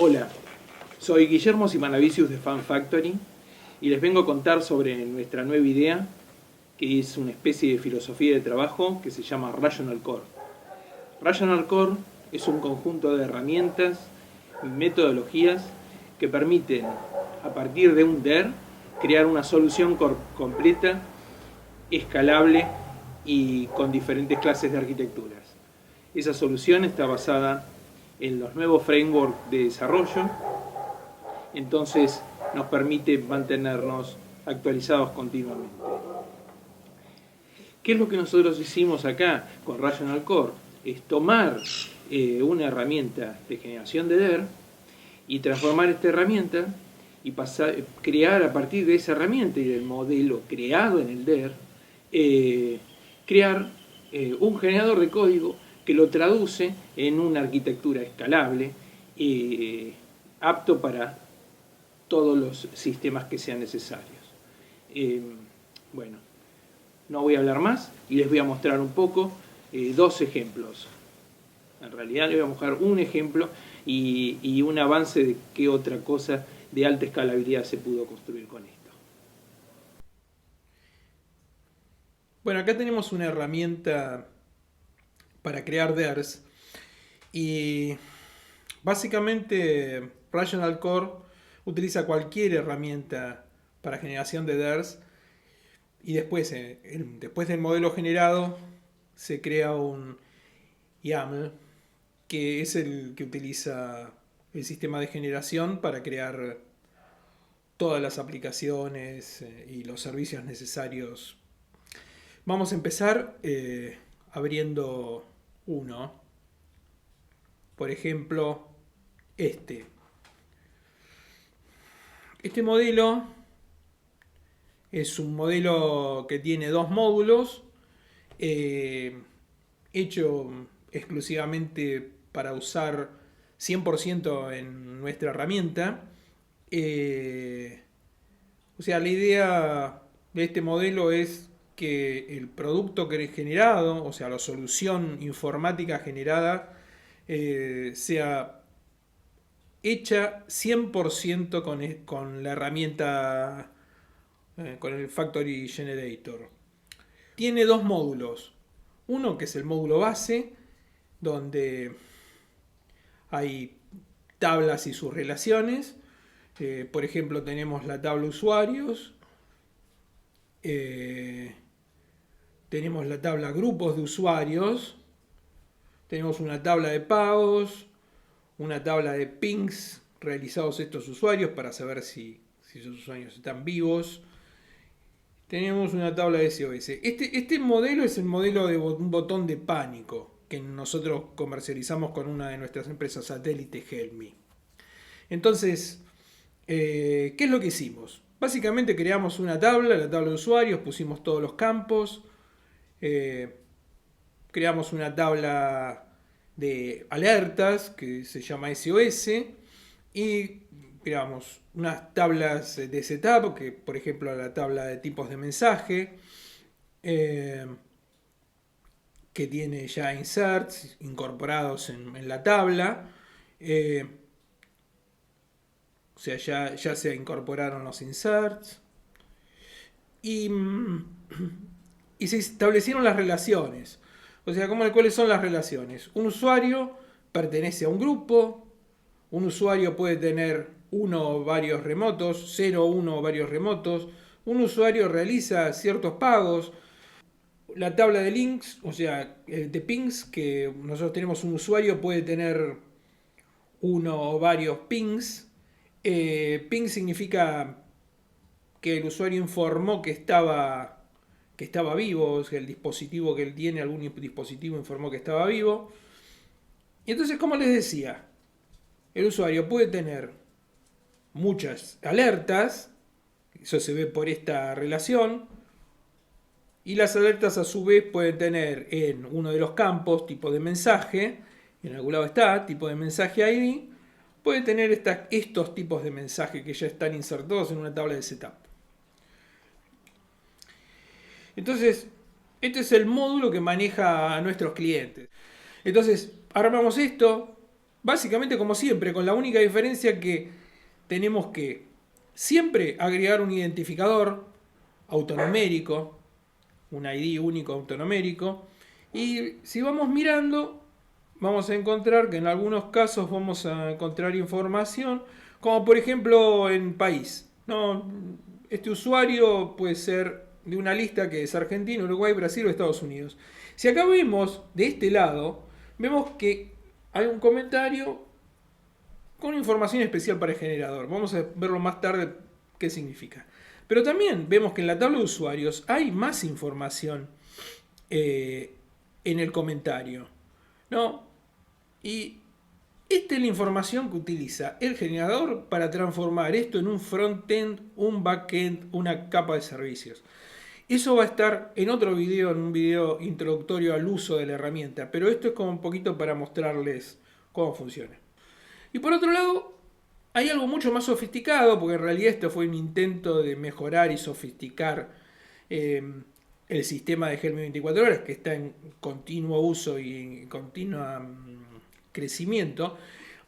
Hola, soy Guillermo Simanavicius de Fan Factory y les vengo a contar sobre nuestra nueva idea, que es una especie de filosofía de trabajo que se llama Rational Core. Rational Core es un conjunto de herramientas y metodologías que permiten, a partir de un DER, crear una solución completa, escalable y con diferentes clases de arquitecturas. Esa solución está basada en los nuevos frameworks de desarrollo, entonces nos permite mantenernos actualizados continuamente. ¿Qué es lo que nosotros hicimos acá con Rational Core? Es tomar una herramienta de generación de DER y transformar esta herramienta y crear a partir de esa herramienta y del modelo creado en el DER, crear un generador de código que lo traduce en una arquitectura escalable apto para todos los sistemas que sean necesarios. Bueno, no voy a hablar más y les voy a mostrar un poco dos ejemplos. En realidad les voy a mostrar un ejemplo y un avance de qué otra cosa de alta escalabilidad se pudo construir con esto. Bueno, acá tenemos una herramienta para crear DERs y básicamente Rational Core utiliza cualquier herramienta para generación de DERs y después, después del modelo generado se crea un YAML que es el que utiliza el sistema de generación para crear todas las aplicaciones y los servicios necesarios. Vamos a empezar abriendo uno. Por ejemplo, este. Este modelo es un modelo que tiene dos módulos, hecho exclusivamente para usar 100% en nuestra herramienta. O sea, la idea de este modelo es que el producto que es generado, o sea, la solución informática generada, sea hecha 100% con la herramienta, con el Factory Generator. Tiene dos módulos. Uno que es el módulo base, donde hay tablas y sus relaciones. Por ejemplo, tenemos la tabla usuarios, tenemos la tabla grupos de usuarios, tenemos una tabla de pagos, una tabla de pings realizados estos usuarios para saber si esos usuarios están vivos. Tenemos una tabla de SOS. Este modelo es el modelo de un botón de pánico que nosotros comercializamos con una de nuestras empresas satélite, Helmi. Entonces, ¿qué es lo que hicimos? Básicamente creamos una tabla, la tabla de usuarios, pusimos todos los campos, creamos una tabla de alertas que se llama SOS y creamos unas tablas de setup, que por ejemplo la tabla de tipos de mensaje, que tiene ya inserts incorporados en la tabla. O sea, ya se incorporaron los inserts. Y se establecieron las relaciones. O sea, ¿cuáles son las relaciones? Un usuario pertenece a un grupo. Un usuario puede tener uno o varios remotos, 0, 1 o varios remotos. Un usuario realiza ciertos pagos. La tabla de links, o sea, de pings, que nosotros tenemos un usuario, puede tener uno o varios pings. Ping significa que el usuario informó que estaba vivo, o sea, el dispositivo que él tiene, algún dispositivo informó que estaba vivo. Y entonces, como les decía, el usuario puede tener muchas alertas, eso se ve por esta relación, y las alertas a su vez pueden tener en uno de los campos tipo de mensaje, en algún lado está, tipo de mensaje ID, puede tener estos tipos de mensaje que ya están insertados en una tabla de setup. Entonces, este es el módulo que maneja a nuestros clientes. Entonces, armamos esto, básicamente como siempre, con la única diferencia que tenemos que siempre agregar un identificador autonomérico, un ID único autonomérico, y si vamos mirando, vamos a encontrar que en algunos casos vamos a encontrar información, como por ejemplo en país, ¿no? Este usuario puede ser de una lista que es Argentina, Uruguay, Brasil o Estados Unidos. Si acá vemos de este lado, vemos que hay un comentario con información especial para el generador. Vamos a verlo más tarde qué significa. Pero también vemos que en la tabla de usuarios hay más información en el comentario, ¿no? Y esta es la información que utiliza el generador para transformar esto en un frontend, un backend, una capa de servicios. Eso va a estar en otro video, en un video introductorio al uso de la herramienta, pero esto es como un poquito para mostrarles cómo funciona. Y por otro lado, hay algo mucho más sofisticado, porque en realidad esto fue un intento de mejorar y sofisticar el sistema de Helm 24 horas, que está en continuo uso y en continuo crecimiento,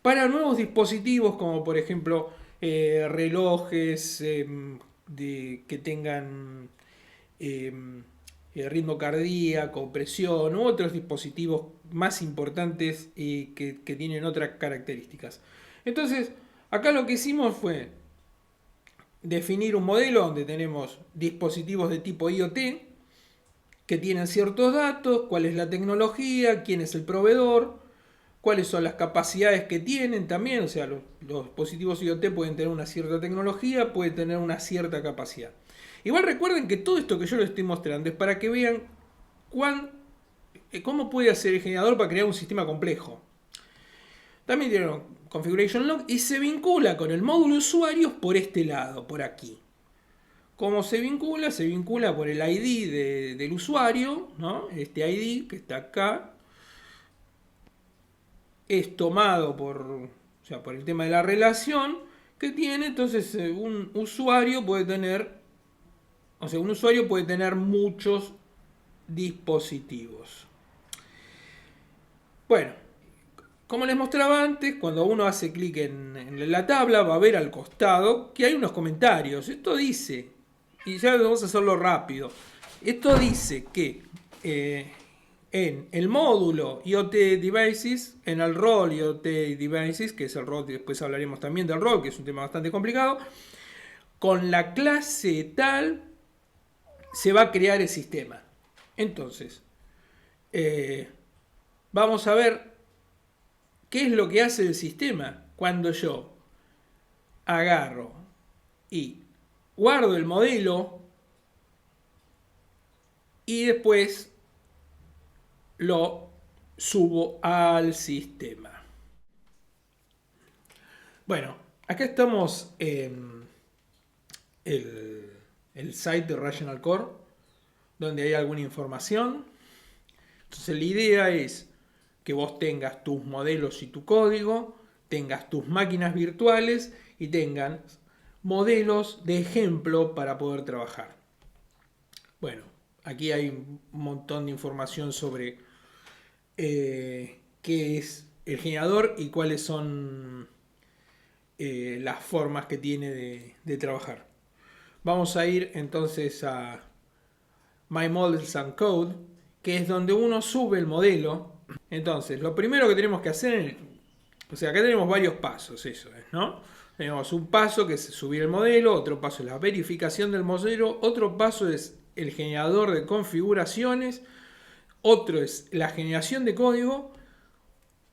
para nuevos dispositivos como por ejemplo relojes que tengan ritmo cardíaco, presión u otros dispositivos más importantes y que tienen otras características. Entonces, acá lo que hicimos fue definir un modelo donde tenemos dispositivos de tipo IoT que tienen ciertos datos, cuál es la tecnología, quién es el proveedor, cuáles son las capacidades que tienen también, o sea, los dispositivos IoT pueden tener una cierta tecnología, pueden tener una cierta capacidad. Igual recuerden que todo esto que yo les estoy mostrando es para que vean cómo puede hacer el generador para crear un sistema complejo. También tiene un configuration log y se vincula con el módulo usuarios por este lado, por aquí. ¿Cómo se vincula? Se vincula por el ID del usuario, ¿no? Este ID que está acá es tomado por el tema de la relación que tiene. Entonces un usuario puede tener muchos dispositivos. Bueno, como les mostraba antes, cuando uno hace clic en la tabla va a ver al costado que hay unos comentarios. Esto dice, y ya vamos a hacerlo rápido, esto dice que en el módulo IoT Devices, en el rol IoT Devices, que es el rol, después hablaremos también del rol, que es un tema bastante complicado, con la clase tal se va a crear el sistema. Entonces, vamos a ver qué es lo que hace el sistema cuando yo agarro y guardo el modelo y después lo subo al sistema. Bueno, acá estamos en el site de Rational Core, donde hay alguna información. Entonces la idea es que vos tengas tus modelos y tu código, tengas tus máquinas virtuales y tengas modelos de ejemplo para poder trabajar. Bueno, aquí hay un montón de información sobre qué es el generador y cuáles son las formas que tiene de trabajar. Vamos a ir entonces a My Models and Code, que es donde uno sube el modelo. Entonces, lo primero que tenemos que hacer, acá tenemos varios pasos, ¿no? Tenemos un paso que es subir el modelo, otro paso es la verificación del modelo, otro paso es el generador de configuraciones, otro es la generación de código,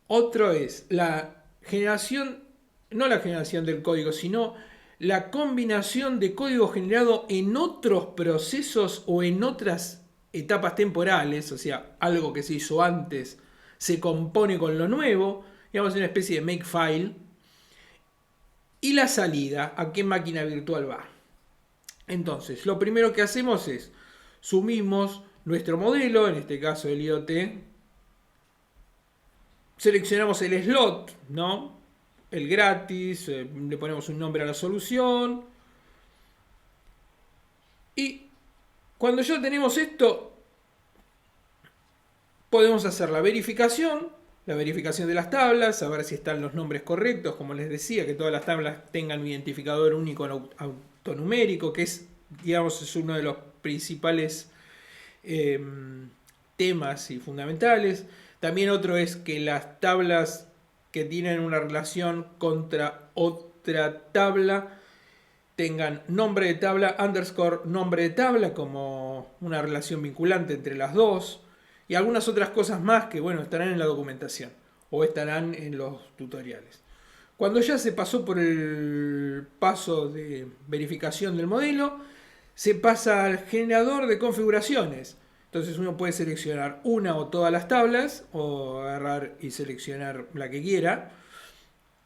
otro es la generación, no la generación del código, sino la combinación de código generado en otros procesos o en otras etapas temporales, o sea, algo que se hizo antes se compone con lo nuevo, digamos una especie de makefile, y la salida, a qué máquina virtual va. Entonces, lo primero que hacemos es subimos nuestro modelo, en este caso el IoT, seleccionamos el slot, ¿no? El gratis, le ponemos un nombre a la solución. Y cuando ya tenemos esto, podemos hacer la verificación. la verificación de las tablas, a ver si están los nombres correctos, como les decía, que todas las tablas tengan un identificador único autonumérico, que es, digamos, es uno de los principales temas y fundamentales. También otro es que las tablas que tienen una relación contra otra tabla tengan nombre de tabla, underscore nombre de tabla, como una relación vinculante entre las dos, y algunas otras cosas más que, bueno, estarán en la documentación o estarán en los tutoriales. Cuando ya se pasó por el paso de verificación del modelo, se pasa al generador de configuraciones. Entonces uno puede seleccionar una o todas las tablas, o agarrar y seleccionar la que quiera,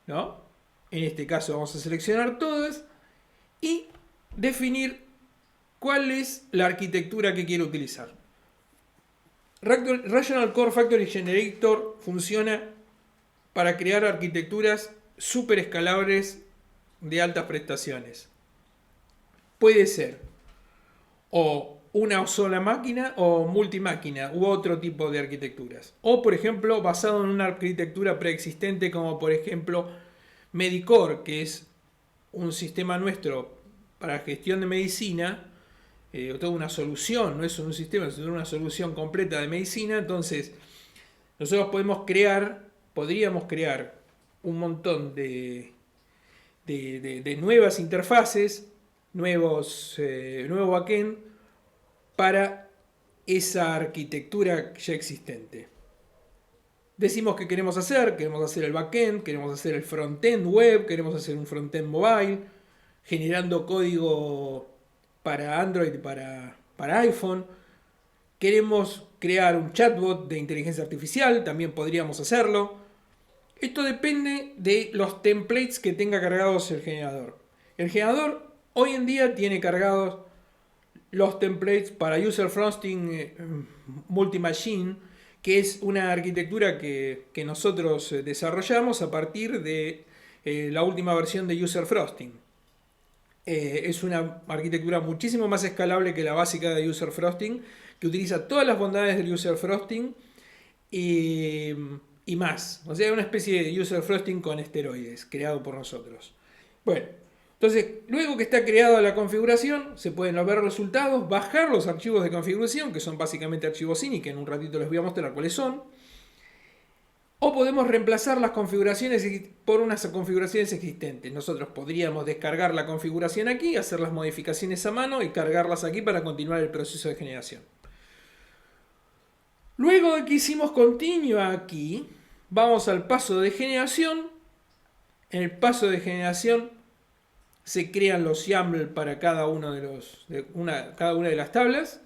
¿no? En este caso vamos a seleccionar todas y definir cuál es la arquitectura que quiero utilizar. Rational Core Factory Generator funciona para crear arquitecturas súper escalables de altas prestaciones. Puede ser o una sola máquina o multimáquina u otro tipo de arquitecturas. O, por ejemplo, basado en una arquitectura preexistente como, por ejemplo, Medicore, que es un sistema nuestro para gestión de medicina, toda una solución, no es un sistema, sino una solución completa de medicina. Entonces, nosotros podríamos crear un montón de nuevas interfaces, nuevo backend para esa arquitectura ya existente. Decimos que queremos hacer el backend, queremos hacer el frontend web, queremos hacer un frontend mobile, generando código para Android y para iPhone. Queremos crear un chatbot de inteligencia artificial, también podríamos hacerlo. Esto depende de los templates que tenga cargados el generador. El generador hoy en día tiene cargados los templates para User Frosting Multi-Machine, que es una arquitectura que nosotros desarrollamos a partir de la última versión de User Frosting. Es una arquitectura muchísimo más escalable que la básica de User Frosting, que utiliza todas las bondades del User Frosting y más. O sea, una especie de User Frosting con esteroides, creado por nosotros. Bueno, entonces, luego que está creada la configuración, se pueden ver los resultados, bajar los archivos de configuración, que son básicamente archivos INI, que en un ratito les voy a mostrar cuáles son. O podemos reemplazar las configuraciones por unas configuraciones existentes. Nosotros podríamos descargar la configuración aquí, hacer las modificaciones a mano y cargarlas aquí para continuar el proceso de generación. Luego de que hicimos continue aquí, vamos al paso de generación. En el paso de generación se crean los YAML para cada una de las tablas.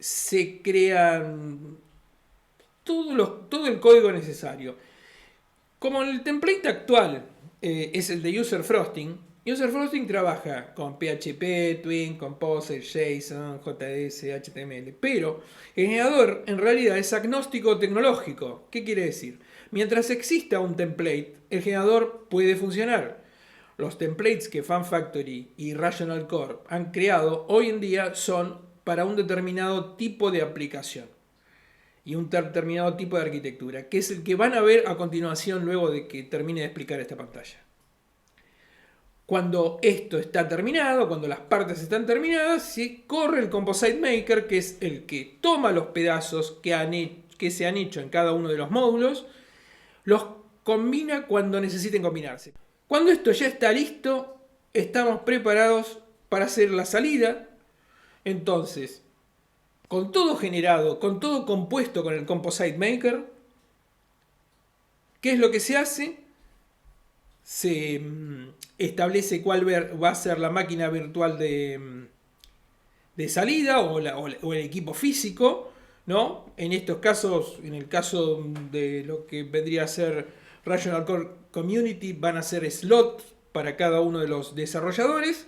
Se crean todo el código necesario. Como el template actual es el de User Frosting, User Frosting trabaja con PHP, Twin, Composer, JSON, JS, HTML. Pero el generador en realidad es agnóstico tecnológico. ¿Qué quiere decir? Mientras exista un template, el generador puede funcionar. Los templates que Fan Factory y Rational Core han creado hoy en día son para un determinado tipo de aplicación y un determinado tipo de arquitectura, que es el que van a ver a continuación luego de que termine de explicar esta pantalla. Cuando esto está terminado, cuando las partes están terminadas, se corre el Composite Maker, que es el que toma los pedazos que se han hecho en cada uno de los módulos, los combina cuando necesiten combinarse. Cuando esto ya está listo, estamos preparados para hacer la salida. Entonces, con todo generado, con todo compuesto con el Composite Maker, ¿qué es lo que se hace? Se establece cuál va a ser la máquina virtual de salida o el equipo físico, ¿no? En estos casos, en el caso de lo que vendría a ser Rational Core Community, van a ser slots para cada uno de los desarrolladores.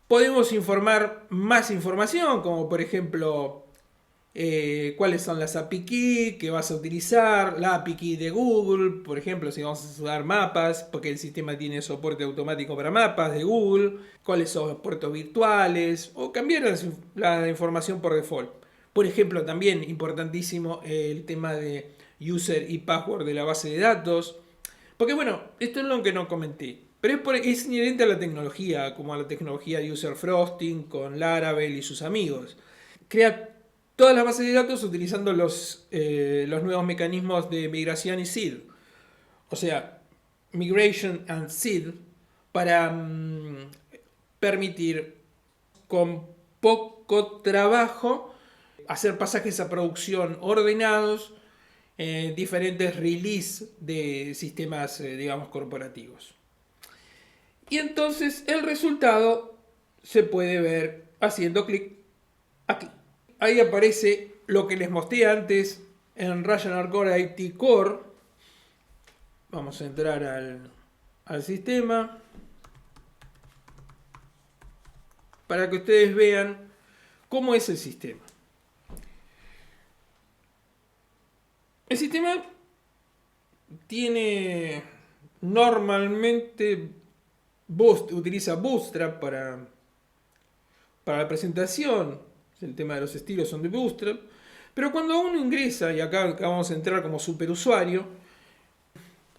Podemos informar más información, como por ejemplo cuáles son las API Key que vas a utilizar, la API Key de Google, por ejemplo, si vamos a usar mapas, porque el sistema tiene soporte automático para mapas de Google, cuáles son los puertos virtuales, o cambiar la información por default. Por ejemplo, también importantísimo el tema de user y password de la base de datos. Porque bueno, esto es lo que no comenté. Pero es inherente a la tecnología, como a la tecnología de user frosting con Laravel y sus amigos. Crea todas las bases de datos utilizando los nuevos mecanismos de migración y seed. O sea, migration and seed para permitir con poco trabajo hacer pasajes a producción ordenados, diferentes release de sistemas, digamos, corporativos. Y entonces el resultado se puede ver haciendo clic aquí. Ahí aparece lo que les mostré antes en Rational Core IT Core. Vamos a entrar al sistema para que ustedes vean cómo es el sistema. El sistema tiene normalmente utiliza Bootstrap para la presentación. El tema de los estilos son de Bootstrap. Pero cuando uno ingresa, y acá vamos a entrar como superusuario,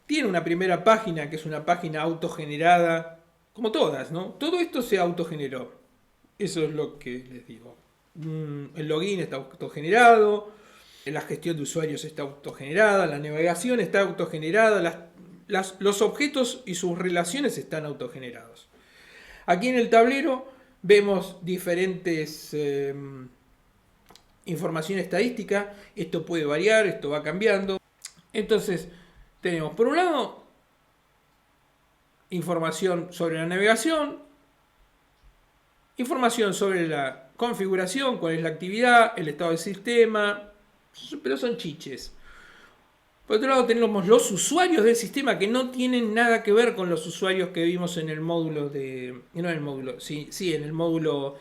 tiene una primera página que es una página autogenerada, como todas, ¿no? Todo esto se autogeneró. Eso es lo que les digo. El login está autogenerado, la gestión de usuarios está autogenerada, la navegación está autogenerada, los objetos y sus relaciones están autogenerados. Aquí en el tablero vemos diferentes información estadística. Esto puede variar, esto va cambiando. Entonces, tenemos por un lado información sobre la navegación, información sobre la configuración, cuál es la actividad, el estado del sistema, pero son chiches. Por otro lado tenemos los usuarios del sistema que no tienen nada que ver con los usuarios que vimos en el módulo no en el módulo, sí, en el módulo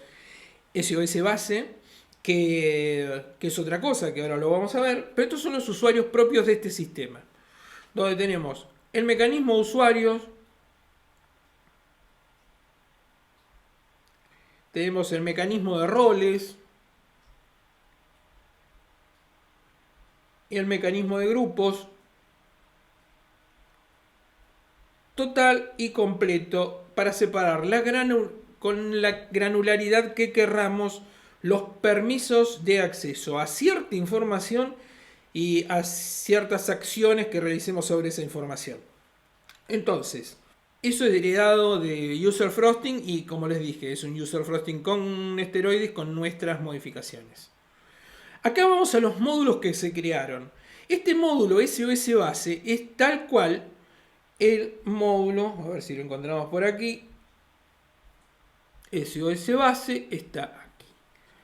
SOS base, que es otra cosa que ahora lo vamos a ver, pero estos son los usuarios propios de este sistema, donde tenemos el mecanismo de usuarios, tenemos el mecanismo de roles, y el mecanismo de grupos, total y completo para separar con la granularidad que querramos los permisos de acceso a cierta información y a ciertas acciones que realicemos sobre esa información. Entonces, eso es heredado de user frosting y, como les dije, es un user frosting con esteroides con nuestras modificaciones. Acá vamos a los módulos que se crearon. Este módulo SOS base es tal cual el módulo, a ver si lo encontramos por aquí, SOS base está aquí.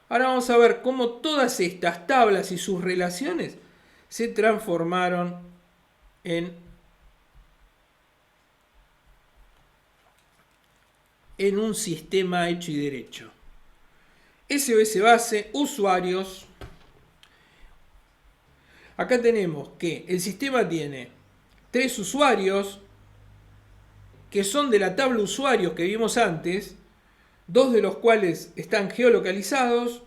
Ahora vamos a ver cómo todas estas tablas y sus relaciones se transformaron en un sistema hecho y derecho. SOS base, usuarios. Acá tenemos que el sistema tiene 3 usuarios que son de la tabla usuarios que vimos antes, 2 de los cuales están geolocalizados,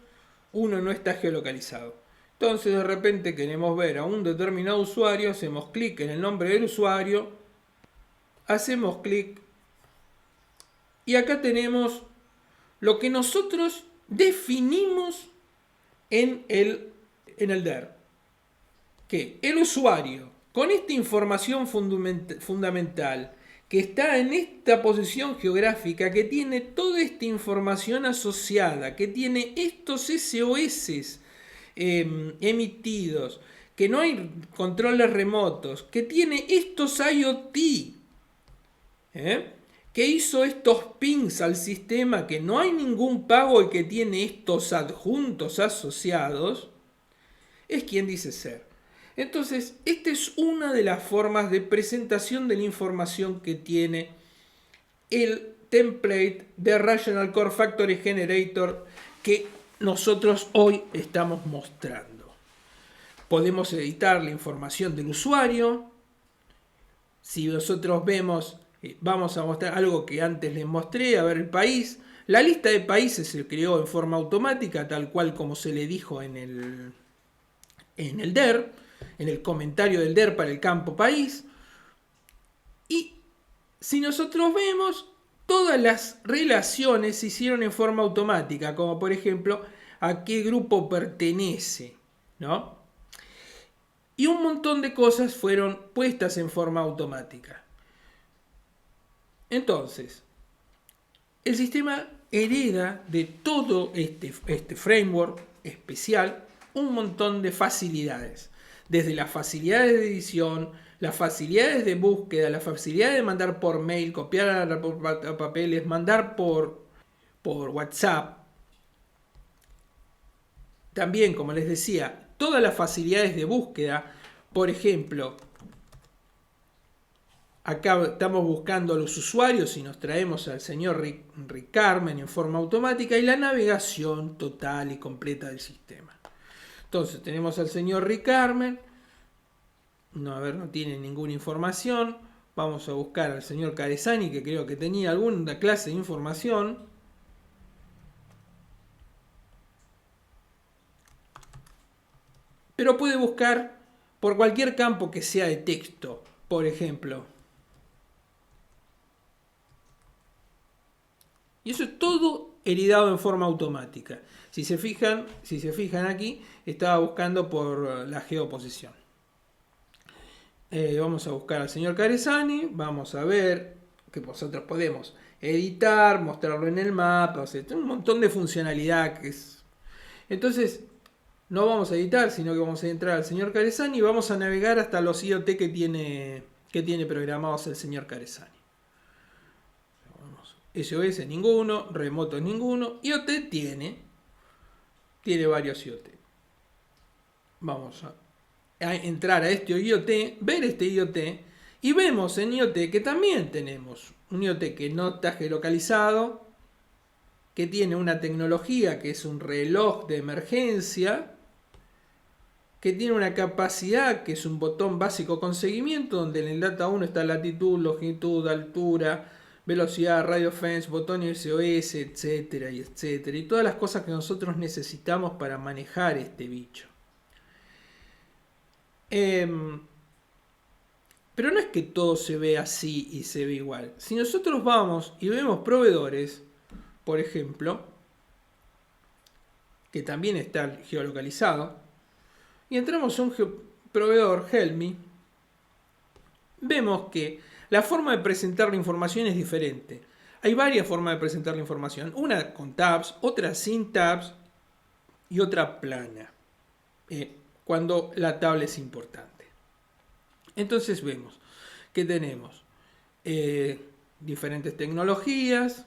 1 no está geolocalizado. Entonces de repente queremos ver a un determinado usuario, hacemos clic en el nombre del usuario, hacemos clic y acá tenemos lo que nosotros definimos en el DER. Que el usuario, con esta información fundamental, que está en esta posición geográfica, que tiene toda esta información asociada, que tiene estos SOS emitidos, que no hay controles remotos, que tiene estos IoT, que hizo estos pings al sistema, que no hay ningún pago y que tiene estos adjuntos asociados, es quien dice ser. Entonces, esta es una de las formas de presentación de la información que tiene el template de Rational Core Factory Generator que nosotros hoy estamos mostrando. Podemos editar la información del usuario. Si nosotros vemos, vamos a mostrar algo que antes les mostré, a ver el país. La lista de países se creó en forma automática, tal cual como se le dijo en el DER, en el comentario del DER para el campo país. Y si nosotros vemos, todas las relaciones se hicieron en forma automática, como por ejemplo, a qué grupo pertenece, ¿no? Y un montón de cosas fueron puestas en forma automática. Entonces, el sistema hereda de todo este framework especial un montón de facilidades. Desde las facilidades de edición, las facilidades de búsqueda, la facilidad de mandar por mail, copiar a papeles, mandar por WhatsApp. También, como les decía, todas las facilidades de búsqueda. Por ejemplo, acá estamos buscando a los usuarios y nos traemos al señor Rick Carmen en forma automática y la navegación total y completa del sistema. Entonces tenemos al señor Rick Carmen. No tiene ninguna información. Vamos a buscar al señor Caresani, que creo que tenía alguna clase de información. Pero puede buscar por cualquier campo que sea de texto, por ejemplo. Y eso es todo heredado en forma automática. Si se fijan aquí, estaba buscando por la geoposición. Vamos a buscar al señor Caresani. Vamos a ver que nosotros podemos editar, mostrarlo en el mapa. O sea, tiene un montón de funcionalidad que es. Entonces, no vamos a editar, sino que vamos a entrar al señor Caresani y vamos a navegar hasta los IoT que tiene programados el señor Caresani. SOS ninguno, remoto ninguno. IoT tiene varios IoT. Vamos a entrar a este IoT, ver este IoT y vemos en IoT que también tenemos un IoT que no está geolocalizado, que tiene una tecnología que es un reloj de emergencia, que tiene una capacidad que es un botón básico con seguimiento, donde en el data 1 está latitud, longitud, altura, velocidad, radio fence, botón SOS, etcétera, y etcétera. Y todas las cosas que nosotros necesitamos para manejar este bicho. Pero no es que todo se ve así y se ve igual. Si nosotros vamos y vemos proveedores, por ejemplo, que también está geolocalizado, y entramos a un proveedor, Helmi, vemos que la forma de presentar la información es diferente. Hay varias formas de presentar la información. Una con tabs, otra sin tabs y otra plana. Cuando la tabla es importante. Entonces vemos que tenemos diferentes tecnologías.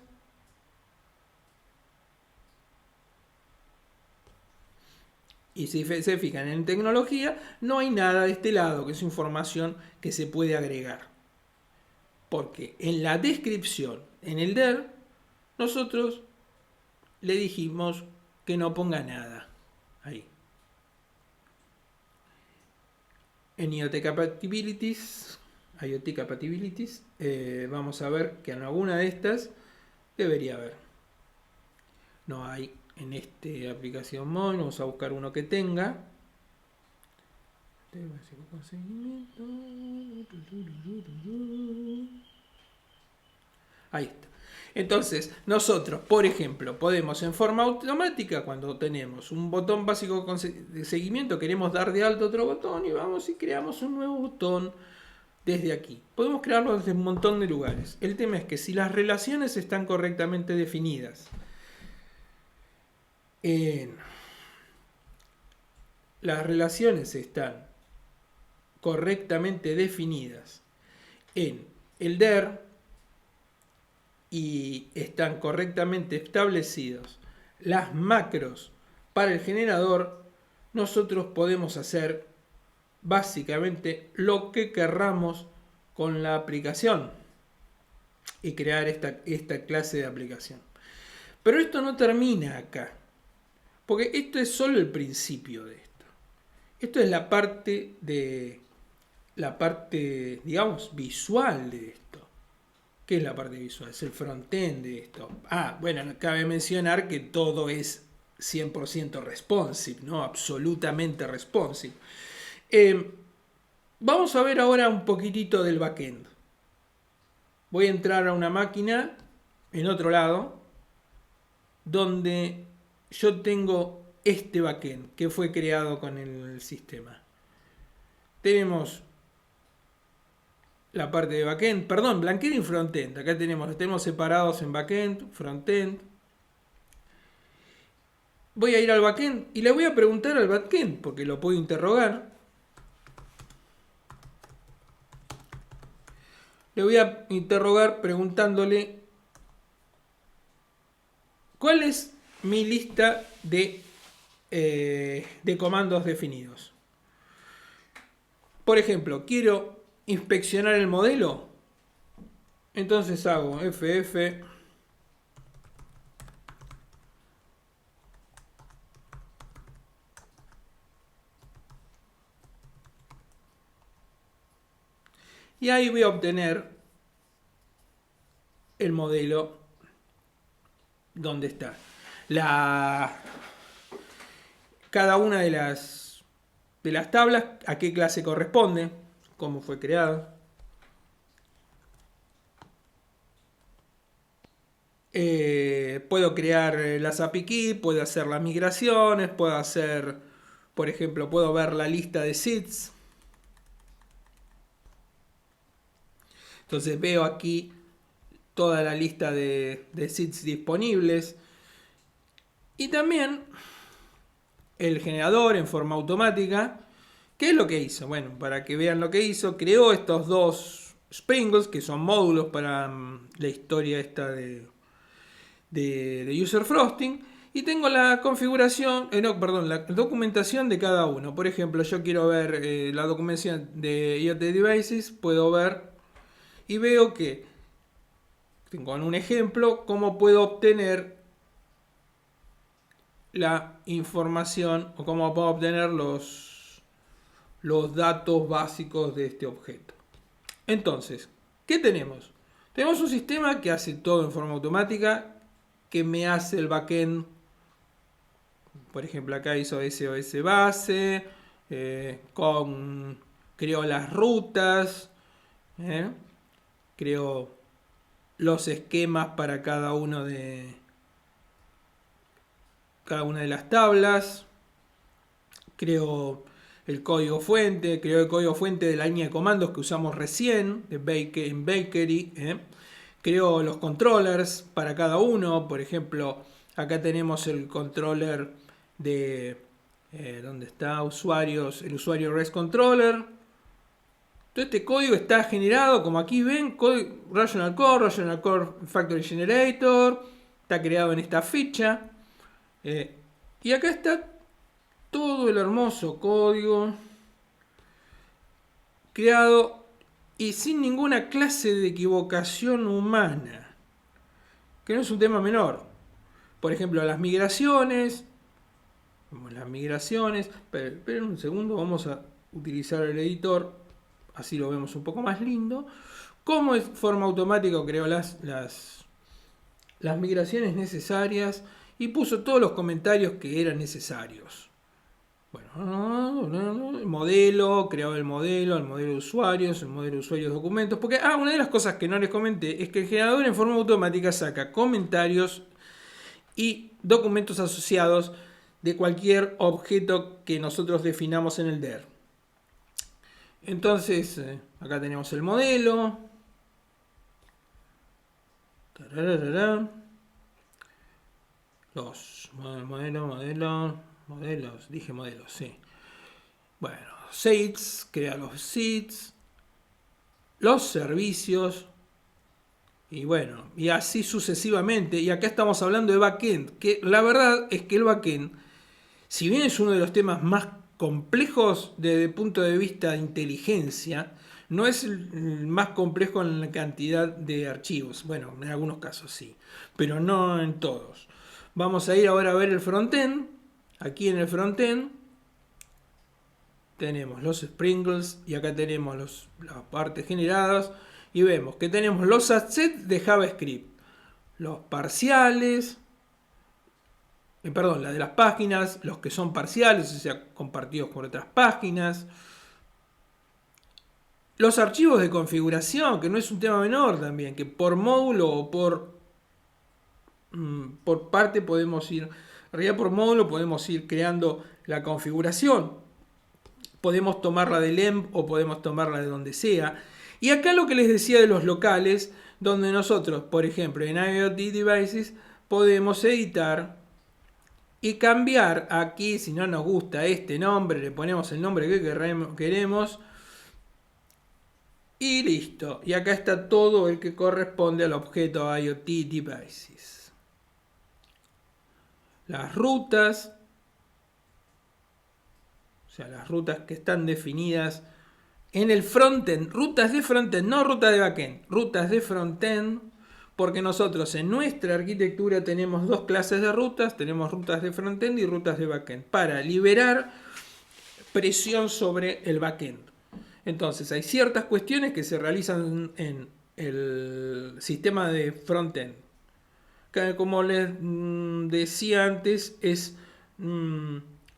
Y si se fijan en tecnología, no hay nada de este lado, que es información que se puede agregar. Porque en la descripción, en el DER, nosotros le dijimos que no ponga nada ahí. En IoT Capabilities, vamos a ver que en alguna de estas debería haber. No hay en esta aplicación móvil. Vamos a buscar uno que tenga. Ahí está. Entonces, nosotros, por ejemplo, podemos en forma automática, cuando tenemos un botón básico de seguimiento, queremos dar de alto otro botón y vamos y creamos un nuevo botón desde aquí. Podemos crearlo desde un montón de lugares. El tema es que si las relaciones están correctamente definidas, las relaciones están correctamente definidas en el DER y están correctamente establecidos las macros para el generador, nosotros podemos hacer básicamente lo que querramos con la aplicación y crear esta clase de aplicación. Pero esto no termina acá, porque esto es solo el principio de esto. Esto es la parte, digamos, visual de esto. ¿Qué es la parte visual? Es el frontend de esto. Bueno, cabe mencionar que todo es 100% responsive, ¿no? Absolutamente responsive. Vamos a ver ahora un poquitito del backend. Voy a entrar a una máquina en otro lado donde yo tengo este backend que fue creado con el sistema. Tenemos la parte de backend, perdón, backend y frontend. Acá los tenemos separados en backend, frontend. Voy a ir al backend y le voy a preguntar al backend, porque lo puedo interrogar. Le voy a interrogar preguntándole cuál es mi lista de comandos definidos. Por ejemplo, quiero inspeccionar el modelo. Entonces hago ff y ahí voy a obtener el modelo donde está. Cada una de las tablas, a qué clase corresponde, cómo fue creada. Puedo crear las API key, puedo hacer las migraciones, puedo hacer, por ejemplo, puedo ver la lista de seeds. Entonces veo aquí toda la lista de seeds disponibles. Y también el generador en forma automática. ¿Qué es lo que hizo? Bueno, para que vean lo que hizo, creó estos dos Springles, que son módulos para la historia esta de User Frosting. Y tengo la configuración, la documentación de cada uno. Por ejemplo, yo quiero ver la documentación de IoT Devices, puedo ver y veo que, tengo en un ejemplo, cómo puedo obtener la información o cómo puedo obtener los datos básicos de este objeto. Entonces, ¿qué tenemos? Tenemos un sistema que hace todo en forma automática, que me hace el backend. Por ejemplo, acá hizo SOS base, creó las rutas, creó los esquemas para cada una de las tablas, creó el código fuente, creó el código fuente de la línea de comandos que usamos recién en Bakery, creó los controllers para cada uno. Por ejemplo, acá tenemos el controller de ¿dónde está? Usuarios, el usuario REST controller. Todo este código está generado, como aquí ven, Rational Core Factory Generator, está creado en esta ficha. Y acá está todo el hermoso código creado y sin ninguna clase de equivocación humana, que no es un tema menor. Por ejemplo, las migraciones. Esperen un segundo, vamos a utilizar el editor, así lo vemos un poco más lindo. Cómo de forma automática creó las migraciones necesarias y puso todos los comentarios que eran necesarios. Bueno, el modelo, creó el modelo de usuarios, el modelo de usuarios documentos. Porque una de las cosas que no les comenté es que el generador en forma automática saca comentarios y documentos asociados de cualquier objeto que nosotros definamos en el DER. Entonces, acá tenemos el modelo. Los modelos, dije modelos, sí. Bueno, seeds, crea los seeds, los servicios, y bueno, y así sucesivamente. Y acá estamos hablando de backend, que la verdad es que el backend, si bien es uno de los temas más complejos desde el punto de vista de inteligencia, no es el más complejo en la cantidad de archivos. Bueno, en algunos casos sí, pero no en todos. Vamos a ir ahora a ver el frontend. Aquí en el frontend tenemos los sprinkles y acá tenemos las partes generadas. y vemos que tenemos los assets de JavaScript, los parciales, la de las páginas, los que son parciales, o sea, compartidos con otras páginas, los archivos de configuración, que no es un tema menor también, que por módulo o por parte podemos ir, en realidad por módulo podemos ir creando la configuración. Podemos tomarla del EMP o podemos tomarla de donde sea. Y acá lo que les decía de los locales, donde nosotros, por ejemplo, en IoT Devices, podemos editar y cambiar aquí, si no nos gusta este nombre, le ponemos el nombre que queremos. Y listo. Y acá está todo el que corresponde al objeto IoT Devices. Las rutas. O sea, las rutas que están definidas en el frontend. Rutas de frontend, no rutas de backend. Rutas de frontend. Porque nosotros en nuestra arquitectura tenemos dos clases de rutas. Tenemos rutas de frontend y rutas de backend. Para liberar presión sobre el backend. Entonces hay ciertas cuestiones que se realizan en el sistema de frontend. Como les decía antes,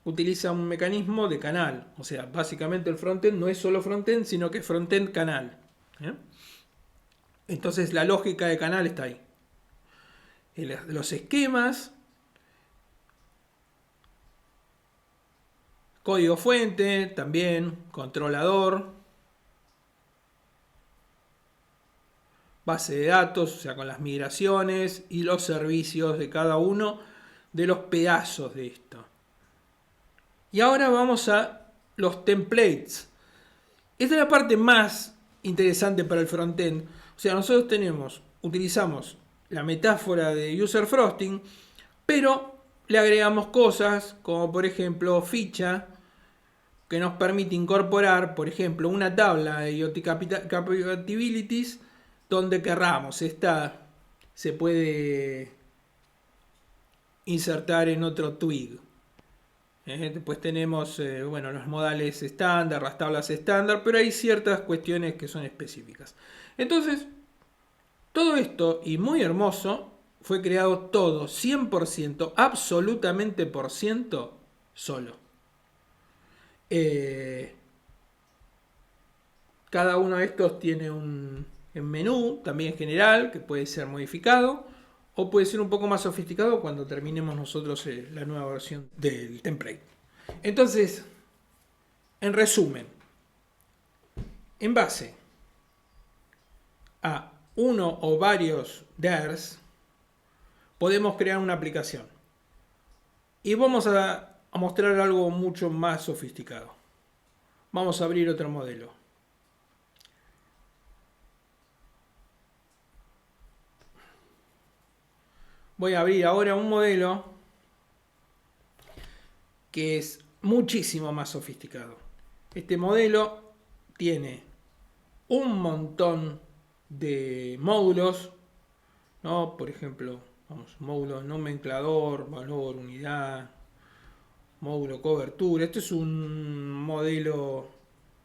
utiliza un mecanismo de canal. O sea, básicamente el frontend no es solo frontend, sino que es frontend canal. Entonces la lógica de canal está ahí. Los esquemas, código fuente, también, controlador, base de datos, o sea, con las migraciones y los servicios de cada uno de los pedazos de esto. Y ahora vamos a los templates. Esta es la parte más interesante para el frontend. O sea, nosotros utilizamos la metáfora de user frosting, pero le agregamos cosas como por ejemplo ficha, que nos permite incorporar, por ejemplo, una tabla de IoT Capabilities donde querramos. Esta se puede insertar en otro twig. Después tenemos los modales estándar, las tablas estándar, pero hay ciertas cuestiones que son específicas. Entonces, todo esto, y muy hermoso, fue creado todo 100%, absolutamente por ciento, solo. Cada uno de estos tiene un menú, también general, que puede ser modificado, o puede ser un poco más sofisticado cuando terminemos nosotros la nueva versión del template. Entonces, en resumen, en base a uno o varios DARs, podemos crear una aplicación. Y vamos a mostrar algo mucho más sofisticado. Vamos a abrir otro modelo. Voy a abrir ahora un modelo que es muchísimo más sofisticado. Este modelo tiene un montón de módulos, ¿no? Por ejemplo, módulo nomenclador, valor, unidad, módulo cobertura. Este es un modelo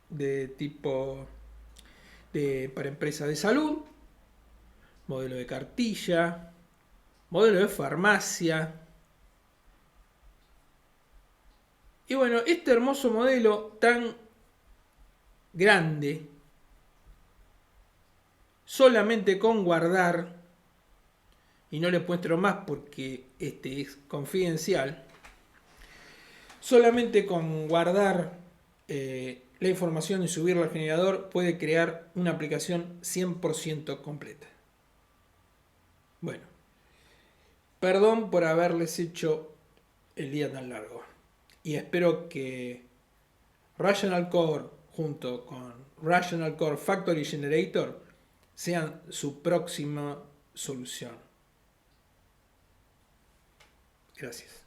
de tipo para empresas de salud, modelo de cartilla, modelo de farmacia. Y bueno, este hermoso modelo tan grande, solamente con guardar, y no les muestro más porque este es confidencial, solamente con guardar la información y subirla al generador puede crear una aplicación 100% completa. Bueno, perdón por haberles hecho el día tan largo. Y espero que Rational Core junto con Rational Core Factory Generator sean su próxima solución. Gracias.